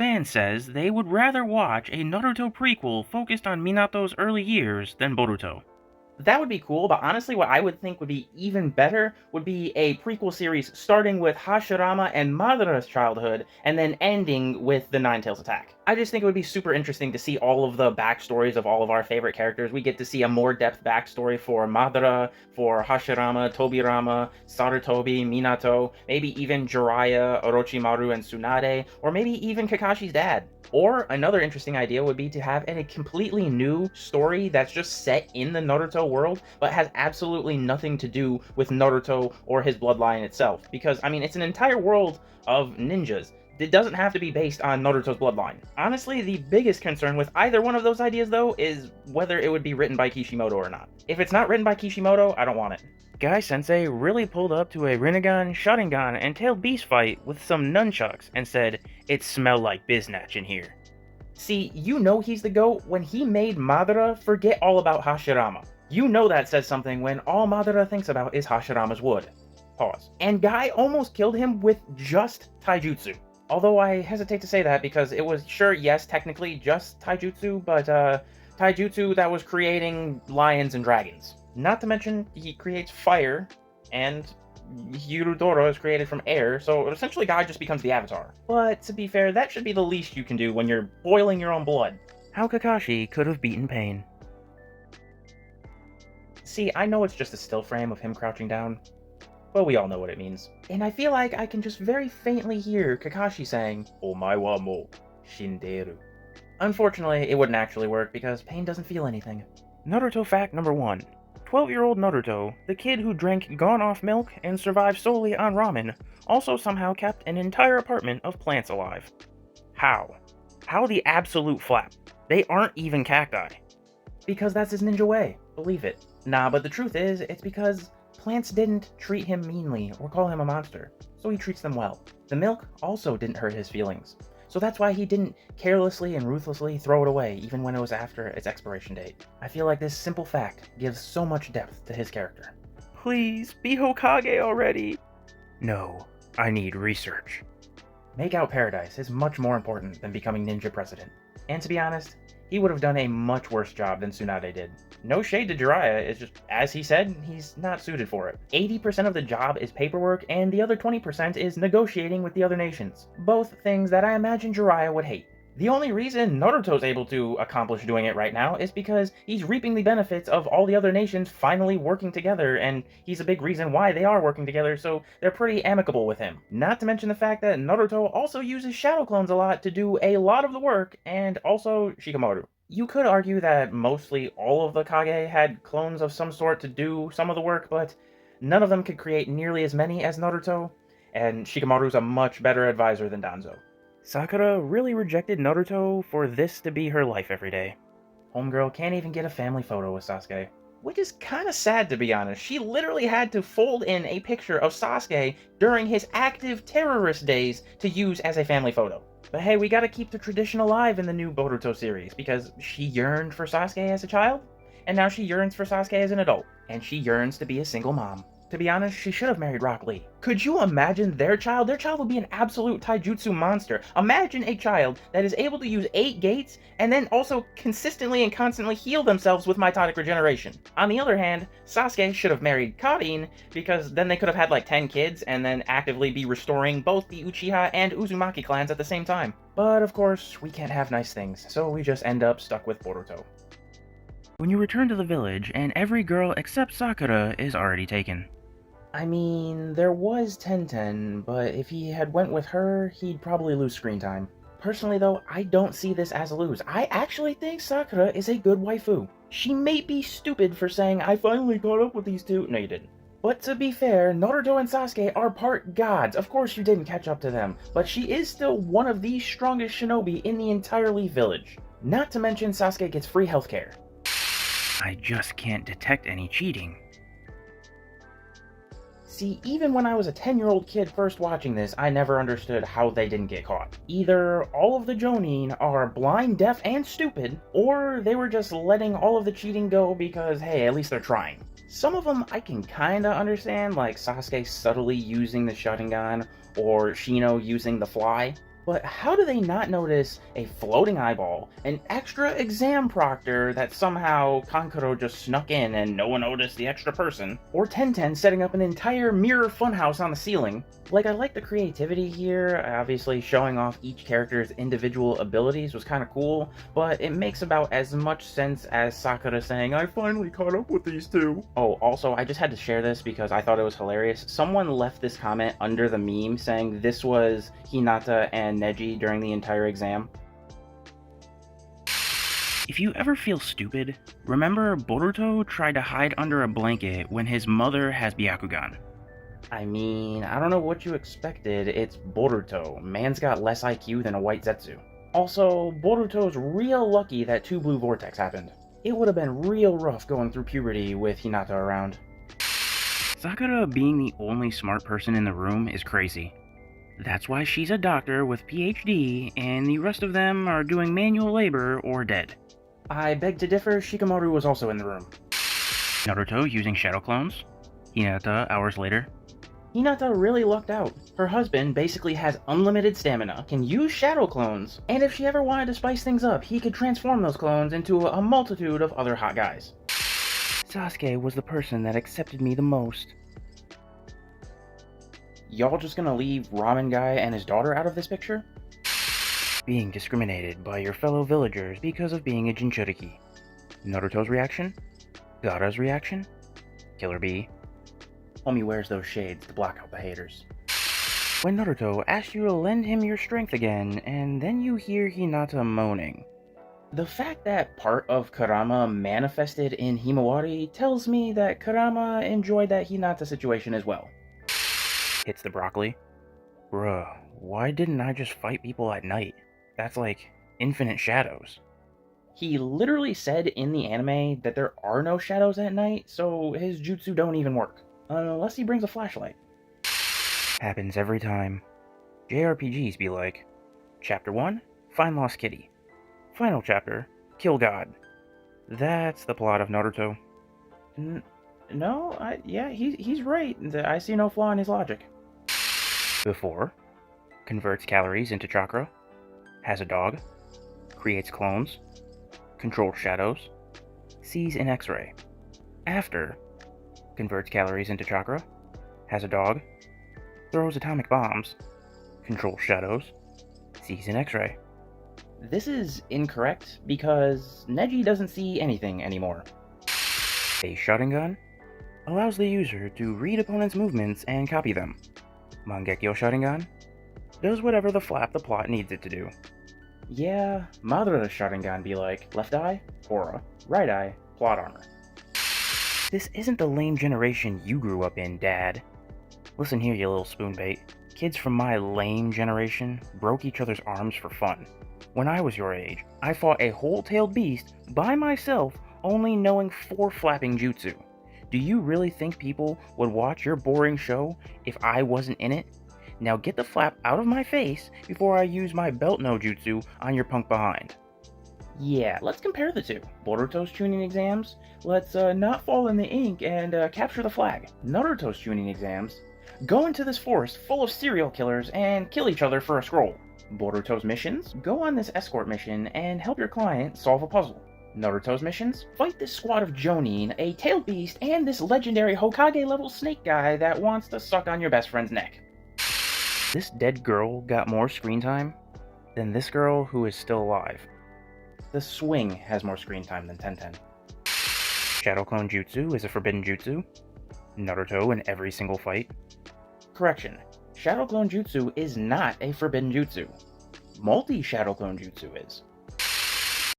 fan says they would rather watch a Naruto prequel focused on Minato's early years than Boruto. That would be cool, but honestly, what I would think would be even better would be a prequel series starting with Hashirama and Madara's childhood, and then ending with the Nine Tails attack. I just think it would be super interesting to see all of the backstories of all of our favorite characters. We get to see a more depth backstory for Madara, for Hashirama, Tobirama, Sarutobi, Minato, maybe even Jiraiya, Orochimaru, and Tsunade, or maybe even Kakashi's dad. Or another interesting idea would be to have a completely new story that's just set in the Naruto world, but has absolutely nothing to do with Naruto or his bloodline itself. Because, I mean, it's an entire world of ninjas. It doesn't have to be based on Naruto's bloodline. Honestly, the biggest concern with either one of those ideas, though, is whether it would be written by Kishimoto or not. If it's not written by Kishimoto, I don't want it. Guy Sensei really pulled up to a Rinnegan, Sharingan, and Tailed Beast fight with some nunchucks and said, "It smelled like biznatch in here." See, you know he's the GOAT when he made Madara forget all about Hashirama. You know that says something when all Madara thinks about is Hashirama's wood. Pause. And Guy almost killed him with just taijutsu. Although I hesitate to say that because it was, sure, yes, technically just taijutsu, but taijutsu that was creating lions and dragons. Not to mention, he creates fire, and Yurudoro is created from air, so essentially Guy just becomes the Avatar. But to be fair, that should be the least you can do when you're boiling your own blood. How Kakashi could have beaten Pain. See, I know it's just a still frame of him crouching down, but we all know what it means. And I feel like I can just very faintly hear Kakashi saying, "Omae wa mo shinderu." Unfortunately, it wouldn't actually work because Pain doesn't feel anything. Naruto fact number 1. 12-year-old Naruto, the kid who drank gone-off milk and survived solely on ramen, also somehow kept an entire apartment of plants alive. How? How the absolute flap? They aren't even cacti. Because that's his ninja way. Believe it. Nah, but the truth is, it's because plants didn't treat him meanly or call him a monster, so he treats them well. The milk also didn't hurt his feelings, so that's why he didn't carelessly and ruthlessly throw it away even when it was after its expiration date. I feel like this simple fact gives so much depth to his character. Please, be Hokage already! No, I need research. Make out Paradise is much more important than becoming ninja president. And to be honest, he would have done a much worse job than Tsunade did. No shade to Jiraiya, it's just, as he said, he's not suited for it. 80% of the job is paperwork, and the other 20% is negotiating with the other nations. Both things that I imagine Jiraiya would hate. The only reason Naruto's able to accomplish doing it right now is because he's reaping the benefits of all the other nations finally working together, and he's a big reason why they are working together, so they're pretty amicable with him. Not to mention the fact that Naruto also uses shadow clones a lot to do a lot of the work, and also Shikamaru. You could argue that mostly all of the Kage had clones of some sort to do some of the work, but none of them could create nearly as many as Naruto, and Shikamaru's a much better advisor than Danzo. Sakura really rejected Naruto for this to be her life every day. Homegirl can't even get a family photo with Sasuke. Which is kinda sad, to be honest. She literally had to fold in a picture of Sasuke during his active terrorist days to use as a family photo. But hey, we gotta keep the tradition alive in the new Boruto series, because she yearned for Sasuke as a child, and now she yearns for Sasuke as an adult, and she yearns to be a single mom. To be honest, she should have married Rock Lee. Could you imagine their child? Their child would be an absolute taijutsu monster. Imagine a child that is able to use 8 gates and then also consistently and constantly heal themselves with mitotic regeneration. On the other hand, Sasuke should have married Karin, because then they could have had like 10 kids and then actively be restoring both the Uchiha and Uzumaki clans at the same time. But of course, we can't have nice things, so we just end up stuck with Boruto. When you return to the village, and every girl except Sakura is already taken. I mean, there was Tenten, but if he had went with her, he'd probably lose screen time. Personally though, I don't see this as a lose. I actually think Sakura is a good waifu. She may be stupid for saying, "I finally caught up with these two." No, you didn't. But to be fair, Naruto and Sasuke are part gods. Of course you didn't catch up to them, but she is still one of the strongest shinobi in the entire Leaf Village. Not to mention Sasuke gets free healthcare. I just can't detect any cheating. See, even when I was a 10-year-old kid first watching this, I never understood how they didn't get caught. Either all of the Jonin are blind, deaf, and stupid, or they were just letting all of the cheating go because, hey, at least they're trying. Some of them I can kinda understand, like Sasuke subtly using the Sharingan, or Shino using the fly. But how do they not notice a floating eyeball, an extra exam proctor that somehow Kankuro just snuck in and no one noticed the extra person, or Tenten setting up an entire mirror funhouse on the ceiling? Like, I like the creativity here. Obviously, showing off each character's individual abilities was kind of cool, but it makes about as much sense as Sakura saying, "I finally caught up with these two." Oh, also, I just had to share this because I thought it was hilarious. Someone left this comment under the meme saying this was Hinata and Neji during the entire exam. If you ever feel stupid, remember Boruto tried to hide under a blanket when his mother has Byakugan. I mean, I don't know what you expected. It's Boruto. Man's got less IQ than a white Zetsu. Also, Boruto's real lucky that 2 Blue Vortex happened. It would have been real rough going through puberty with Hinata around. Sakura being the only smart person in the room is crazy. That's why she's a doctor with PhD, and the rest of them are doing manual labor or dead. I beg to differ, Shikamaru was also in the room. Naruto using shadow clones. Hinata hours later. Hinata really lucked out. Her husband basically has unlimited stamina, can use shadow clones, and if she ever wanted to spice things up, he could transform those clones into a multitude of other hot guys. Sasuke was the person that accepted me the most. Y'all just gonna leave Ramen Guy and his daughter out of this picture? Being discriminated by your fellow villagers because of being a Jinchuriki. Naruto's reaction? Gaara's reaction? Killer Bee. Homie wears those shades to block out the haters. When Naruto asks you to lend him your strength again, and then you hear Hinata moaning. The fact that part of Kurama manifested in Himawari tells me that Kurama enjoyed that Hinata situation as well. Hits the broccoli. Bruh, why didn't I just fight people at night? That's like infinite shadows. He literally said in the anime that there are no shadows at night, so his jutsu don't even work. Unless he brings a flashlight. Happens every time. JRPGs be like, Chapter 1, find Lost Kitty. Final chapter, kill God. That's the plot of Naruto. He's right. I see no flaw in his logic. Before, converts calories into chakra, has a dog, creates clones, controls shadows, sees an X-ray. After, converts calories into chakra, has a dog, throws atomic bombs, controls shadows, sees an X-ray. This is incorrect because Neji doesn't see anything anymore. A Sharingan allows the user to read opponents' movements and copy them. Mangekyo Sharingan does whatever the plot needs it to do. Yeah, Madara's Sharingan be like, left eye, aura, right eye, plot armor. This isn't the lame generation you grew up in, Dad. Listen here, you little spoonbait. Kids from my lame generation broke each other's arms for fun. When I was your age, I fought a whole-tailed beast by myself, only knowing 4 flapping jutsu. Do you really think people would watch your boring show if I wasn't in it? Now get the flap out of my face before I use my belt no jutsu on your punk behind. Yeah, let's compare the two. Boruto's tuning exams, let's not fall in the ink and capture the flag. Naruto's tuning exams, go into this forest full of serial killers and kill each other for a scroll. Boruto's missions, go on this escort mission and help your client solve a puzzle. Naruto's missions, fight this squad of Jonin, a tailed beast, and this legendary Hokage-level snake guy that wants to suck on your best friend's neck. This dead girl got more screen time than this girl who is still alive. The swing has more screen time than Tenten. Shadow Clone Jutsu is a forbidden jutsu. Naruto in every single fight. Correction, Shadow Clone Jutsu is not a forbidden jutsu. Multi-Shadow Clone Jutsu is.